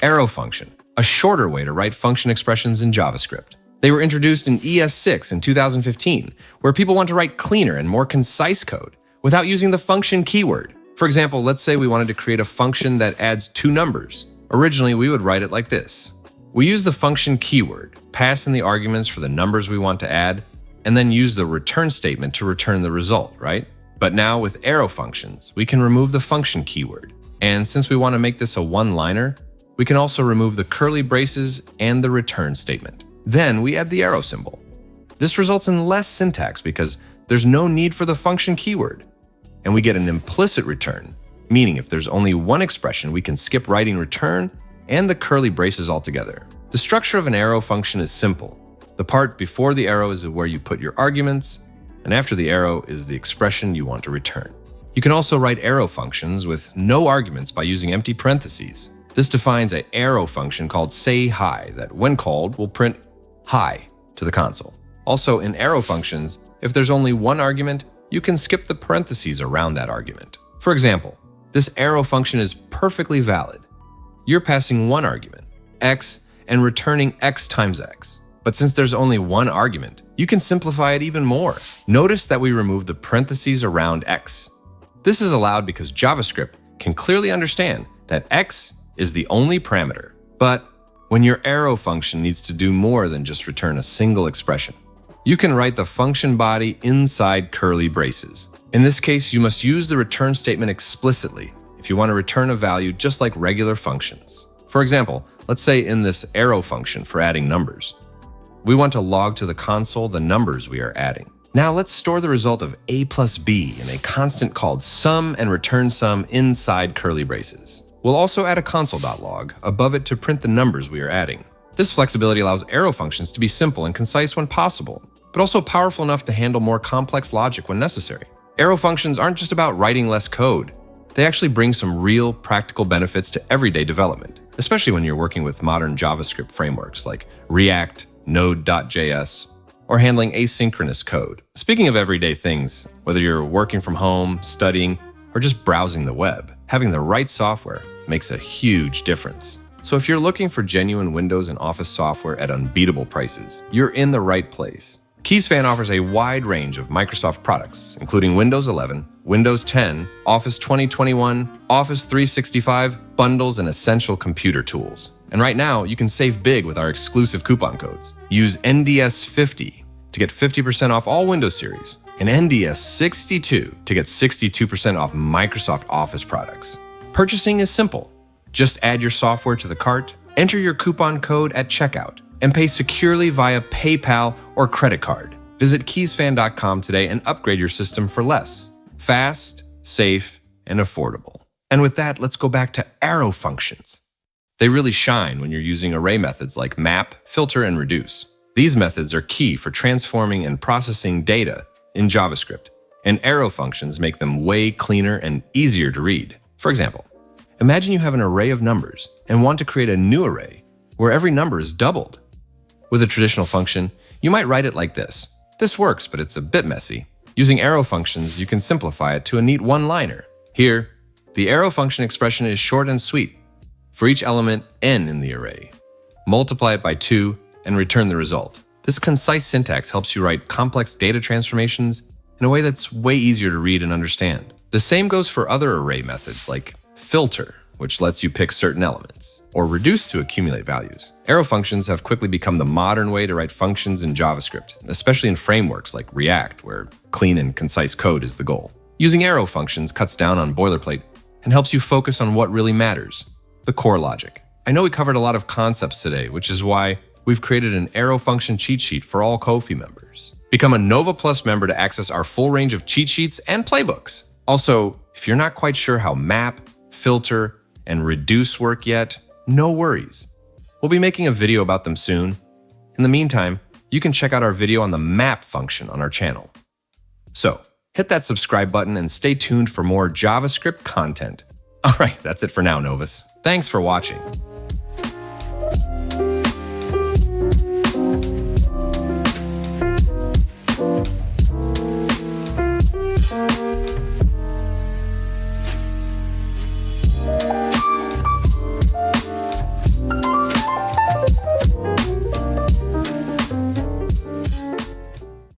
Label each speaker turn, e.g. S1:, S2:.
S1: Arrow function, a shorter way to write function expressions in JavaScript. They were introduced in ES6 in 2015, where people want to write cleaner and more concise code without using the function keyword. For example, let's say we wanted to create a function that adds 2 numbers. Originally, we would write it like this. We use the function keyword, pass in the arguments for the numbers we want to add, and then use the return statement to return the result, right? But now with arrow functions, we can remove the function keyword. And since we want to make this a one-liner, we can also remove the curly braces and the return statement. Then we add the arrow symbol. This results in less syntax because there's no need for the function keyword. And we get an implicit return, meaning if there's only one expression, we can skip writing return and the curly braces altogether. The structure of an arrow function is simple. The part before the arrow is where you put your arguments, and after the arrow is the expression you want to return. You can also write arrow functions with no arguments by using empty parentheses. This defines an arrow function called say_hi that, when called, will print hi to the console. Also, in arrow functions, if there's only one argument, you can skip the parentheses around that argument. For example, this arrow function is perfectly valid. You're passing one argument, x, and returning x times x. But since there's only one argument, you can simplify it even more. Notice that we remove the parentheses around x. This is allowed because JavaScript can clearly understand that x is the only parameter. But when your arrow function needs to do more than just return a single expression, you can write the function body inside curly braces. In this case, you must use the return statement explicitly if you want to return a value just like regular functions. For example, let's say in this arrow function for adding numbers, we want to log to the console the numbers we are adding. Now let's store the result of a plus b in a constant called sum and return sum inside curly braces. We'll also add a console.log above it to print the numbers we are adding. This flexibility allows arrow functions to be simple and concise when possible, but also powerful enough to handle more complex logic when necessary. Arrow functions aren't just about writing less code. They actually bring some real practical benefits to everyday development, especially when you're working with modern JavaScript frameworks like React, Node.js, or handling asynchronous code. Speaking of everyday things, whether you're working from home, studying, or just browsing the web, having the right software makes a huge difference. So if you're looking for genuine Windows and Office software at unbeatable prices, you're in the right place. KeysFan offers a wide range of Microsoft products, including Windows 11, Windows 10, Office 2021, Office 365, bundles, and essential computer tools. And right now, you can save big with our exclusive coupon codes. Use NDS50 to get 50% off all Windows series, and NDS62 to get 62% off Microsoft Office products. Purchasing is simple. Just add your software to the cart, enter your coupon code at checkout, and pay securely via PayPal or credit card. Visit keysfan.com today and upgrade your system for less. Fast, safe, and affordable. And with that, let's go back to arrow functions. They really shine when you're using array methods like map, filter, and reduce. These methods are key for transforming and processing data in JavaScript, and arrow functions make them way cleaner and easier to read. For example, imagine you have an array of numbers and want to create a new array where every number is doubled. With a traditional function, you might write it like this. This works, but it's a bit messy. Using arrow functions, you can simplify it to a neat one-liner. Here, the arrow function expression is short and sweet. For each element n in the array, multiply it by 2 and return the result. This concise syntax helps you write complex data transformations in a way that's way easier to read and understand. The same goes for other array methods like filter, which lets you pick certain elements, or reduce to accumulate values. Arrow functions have quickly become the modern way to write functions in JavaScript, especially in frameworks like React, where clean and concise code is the goal. Using arrow functions cuts down on boilerplate and helps you focus on what really matters, the core logic. I know we covered a lot of concepts today, which is why we've created an arrow function cheat sheet for all Kofi members. Become a Nova Plus member to access our full range of cheat sheets and playbooks. Also, if you're not quite sure how map, filter, and reduce work yet, no worries. We'll be making a video about them soon. In the meantime, you can check out our video on the map function on our channel. So, hit that subscribe button and stay tuned for more JavaScript content. All right, that's it for now, Novas. Thanks for watching.